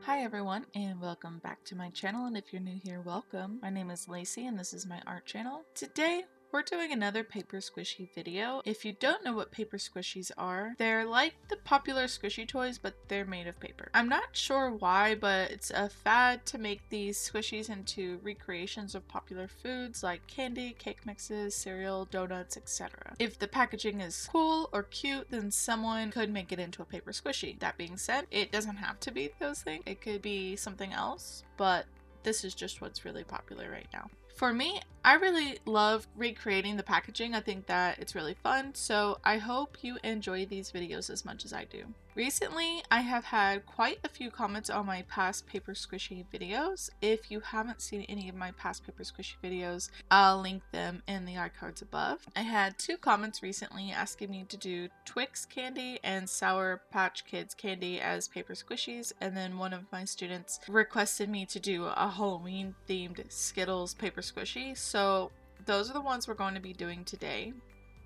Hi everyone and welcome back to my channel, and if you're new here, welcome. My name is Lacey and this is my art channel. Today we're doing another paper squishy video. If you don't know what paper squishies are, they're like the popular squishy toys, but they're made of paper. I'm not sure why, but it's a fad to make these squishies into recreations of popular foods like candy, cake mixes, cereal, donuts, etc. If the packaging is cool or cute, then someone could make it into a paper squishy. That being said, it doesn't have to be those things. It could be something else, but this is just what's really popular right now. For me, I really love recreating the packaging. I think that it's really fun, so I hope you enjoy these videos as much as I do. Recently, I have had quite a few comments on my past paper squishy videos. If you haven't seen any of my past paper squishy videos, I'll link them in the iCards above. I had 2 comments recently asking me to do Twix candy and Sour Patch Kids candy as paper squishies, and then one of my students requested me to do a Halloween themed Skittles paper squishy, so those are the ones we're going to be doing today.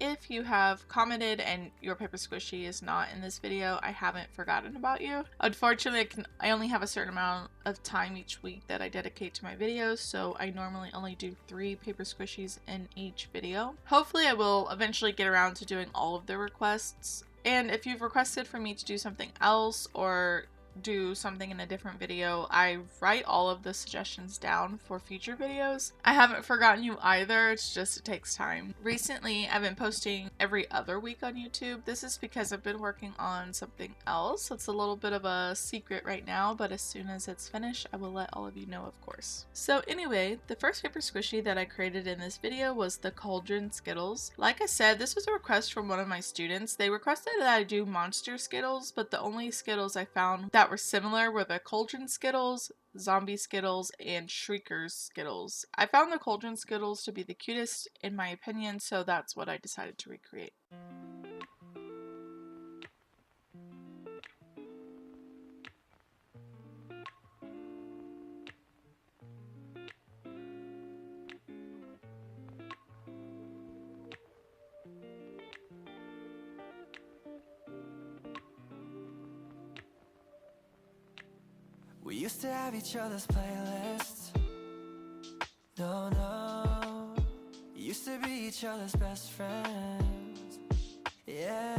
If you have commented and your paper squishy is not in this video, I haven't forgotten about you. Unfortunately, I only have a certain amount of time each week that I dedicate to my videos, so I normally only do 3 paper squishies in each video. Hopefully I will eventually get around to doing all of the requests, and if you've requested for me to do something else or do something in a different video, I write all of the suggestions down for future videos. I haven't forgotten you either, it's just it takes time. Recently, I've been posting every other week on YouTube. This is because I've been working on something else. It's a little bit of a secret right now, but as soon as it's finished, I will let all of you know, of course. So anyway, the first paper squishy that I created in this video was the Cauldron Skittles. Like I said, this was a request from one of my students. They requested that I do Monster Skittles, but the only Skittles I found that were similar were the Cauldron Skittles, Zombie Skittles, and Shriekers Skittles. I found the Cauldron Skittles to be the cutest in my opinion, so that's what I decided to recreate. We used to have each other's playlists. No, no. Used to be each other's best friends. Yeah.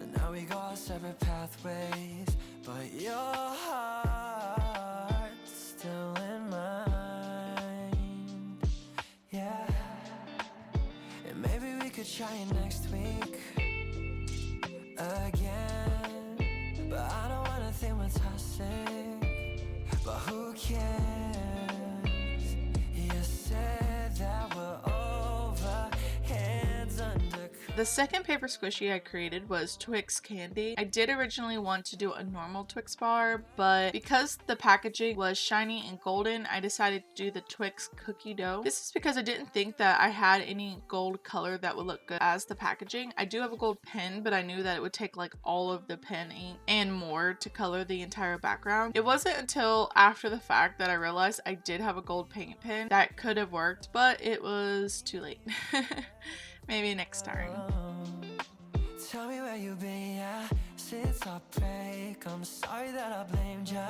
And now we go our separate pathways, but your heart's still in mine. Yeah. And maybe we could try it next week again, but I don't wanna think we're toxic, but who cares? You said that we're over, hands under. The second paper squishy I created was Twix candy. I did originally want to do a normal Twix bar, but because the packaging was shiny and golden, I decided to do the Twix cookie dough. This is because I didn't think that I had any gold color that would look good as the packaging. I do have a gold pen, but I knew that it would take like all of the pen ink and more to color the entire background. It wasn't until after the fact that I realized I did have a gold paint pen that could have worked, but it was too late. Maybe next time. Tell me where you've been, yeah, since our break. I'm sorry that I blamed ya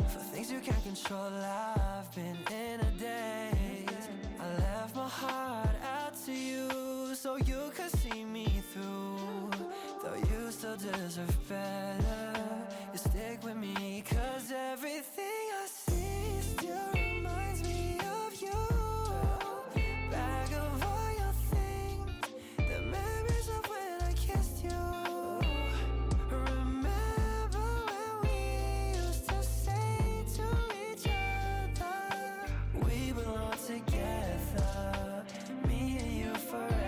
for things you can't control. I've been in a daze. I left my heart out to you so you could see me through. Though you still deserve better, you stick with me, cause everything I see still reminds me of you. Bag of all your things, the memories of when I kissed you. Remember when we used to say to each other, we belong together, me and you forever.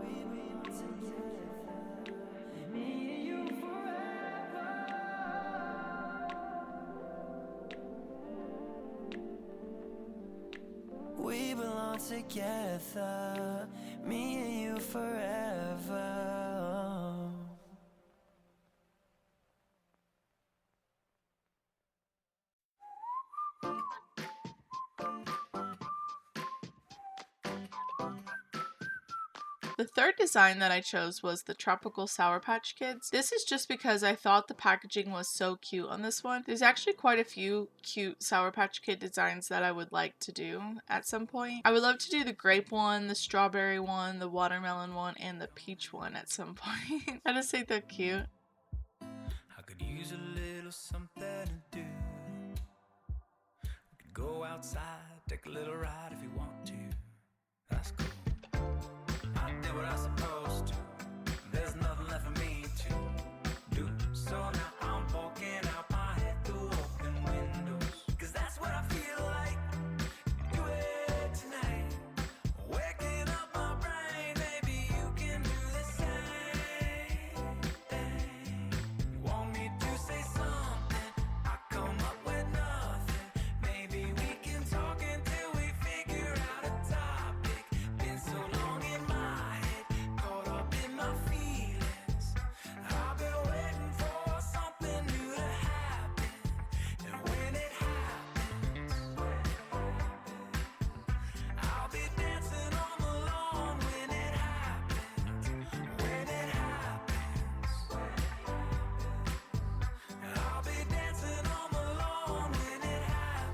We belong together, me and you forever. We belong together, me and you forever. The third design that I chose was the Tropical Sour Patch Kids. This is just because I thought the packaging was so cute on this one. There's actually quite a few cute Sour Patch Kid designs that I would like to do at some point. I would love to do the grape one, the strawberry one, the watermelon one, and the peach one at some point. I just think they're cute. I could use a little something to do. We could go outside, take a little ride if you want to. That's cool. I did what I was supposed to. There's nothing left for me to do. So now I'm walking out my head through open windows. Cause that's what I feel like. Do it tonight. Waking up my brain. Maybe you can do the same thing. You want me to say something? I come up with nothing. Maybe we can talk until we figure out a topic. Been so long in my head, caught up in my feelings. I've been waiting for something new to happen. And when it happens, I'll be dancing on the lawn when it happens. When it happens, I'll be dancing on the lawn when it happens.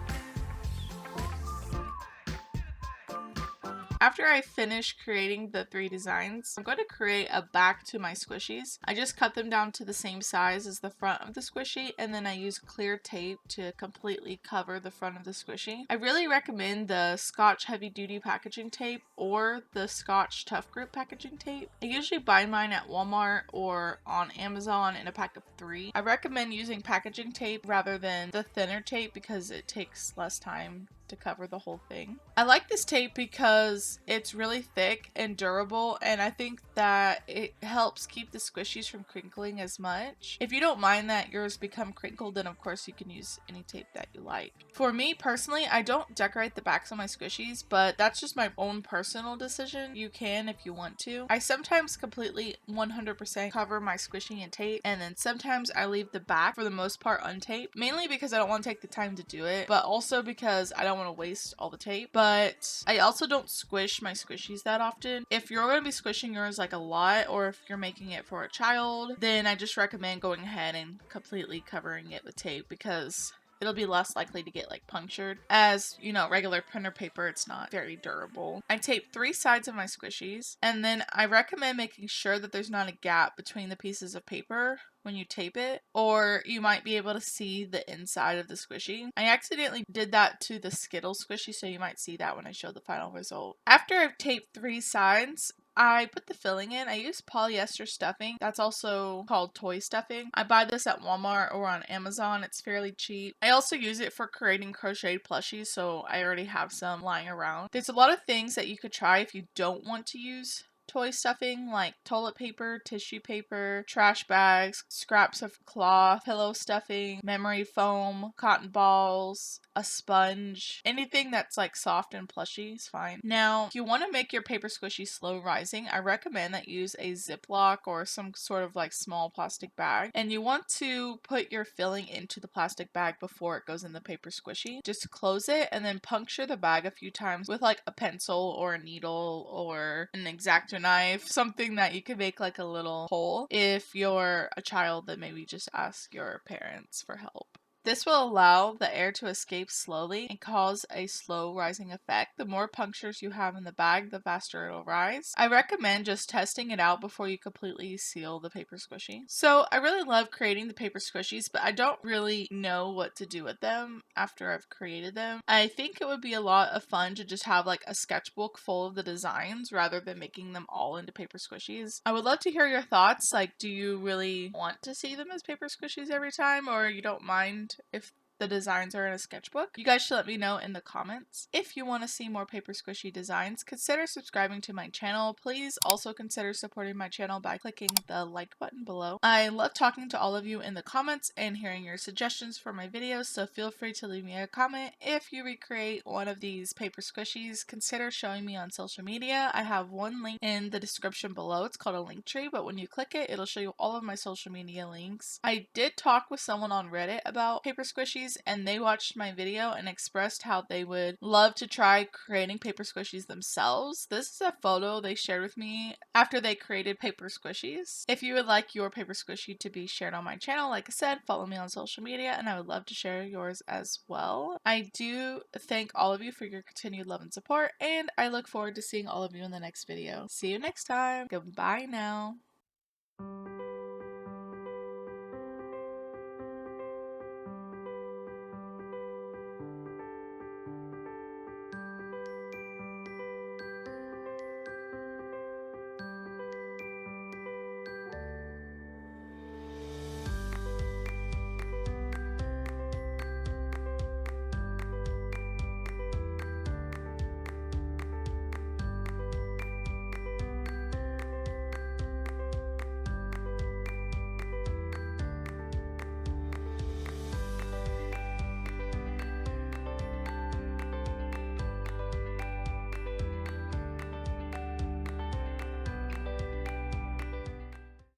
After I finish creating the 3 designs, I'm going to create a back to my squishies. I just cut them down to the same size as the front of the squishy, and then I use clear tape to completely cover the front of the squishy. I really recommend the Scotch Heavy Duty packaging tape or the Scotch Tough Grip packaging tape. I usually buy mine at Walmart or on Amazon in a pack of 3. I recommend using packaging tape rather than the thinner tape because it takes less time to cover the whole thing. I like this tape because it's really thick and durable, and I think that it helps keep the squishies from crinkling as much. If you don't mind that yours become crinkled, then of course you can use any tape that you like. For me personally, I don't decorate the backs of my squishies, but that's just my own personal decision. You can if you want to. I sometimes completely 100% cover my squishy in tape, and then sometimes I leave the back for the most part untaped, mainly because I don't want to take the time to do it, but also because I don't want to waste all the tape. But I also don't squish my squishies that often. If you're going to be squishing yours like a lot, or if you're making it for a child, then I just recommend going ahead and completely covering it with tape because it'll be less likely to get like punctured. As you know, regular printer paper, it's not very durable. I tape 3 sides of my squishies, and then I recommend making sure that there's not a gap between the pieces of paper when you tape it, or you might be able to see the inside of the squishy. I accidentally did that to the Skittles squishy, so you might see that when I show the final result. After I've taped 3 sides, I put the filling in. I use polyester stuffing. That's also called toy stuffing. I buy this at Walmart or on Amazon. It's fairly cheap. I also use it for creating crocheted plushies, so I already have some lying around. There's a lot of things that you could try if you don't want to use toy stuffing, like toilet paper, tissue paper, trash bags, scraps of cloth, pillow stuffing, memory foam, cotton balls, a sponge. Anything that's like soft and plushy is fine. Now, if you want to make your paper squishy slow rising, I recommend that you use a Ziploc or some sort of like small plastic bag. And you want to put your filling into the plastic bag before it goes in the paper squishy. Just close it and then puncture the bag a few times with like a pencil or a needle or an X-Acto knife, something that you could make like a little hole. If you're a child, then maybe just ask your parents for help. This will allow the air to escape slowly and cause a slow rising effect. The more punctures you have in the bag, the faster it'll rise. I recommend just testing it out before you completely seal the paper squishy. So I really love creating the paper squishies, but I don't really know what to do with them after I've created them. I think it would be a lot of fun to just have like a sketchbook full of the designs rather than making them all into paper squishies. I would love to hear your thoughts. Like, do you really want to see them as paper squishies every time, or you don't mind if the designs are in a sketchbook? You guys should let me know in the comments. If you want to see more paper squishy designs, consider subscribing to my channel. Please also consider supporting my channel by clicking the like button below. I love talking to all of you in the comments and hearing your suggestions for my videos, so feel free to leave me a comment. If you recreate one of these paper squishies, consider showing me on social media. I have one link in the description below. It's called a link tree, but when you click it, it'll show you all of my social media links. I did talk with someone on Reddit about paper squishies, squishies, and they watched my video and expressed how they would love to try creating paper squishies themselves. This is a photo they shared with me after they created paper squishies. If you would like your paper squishy to be shared on my channel, like I said, follow me on social media and I would love to share yours as well. I do thank all of you for your continued love and support, and I look forward to seeing all of you in the next video. See you next time. Goodbye now.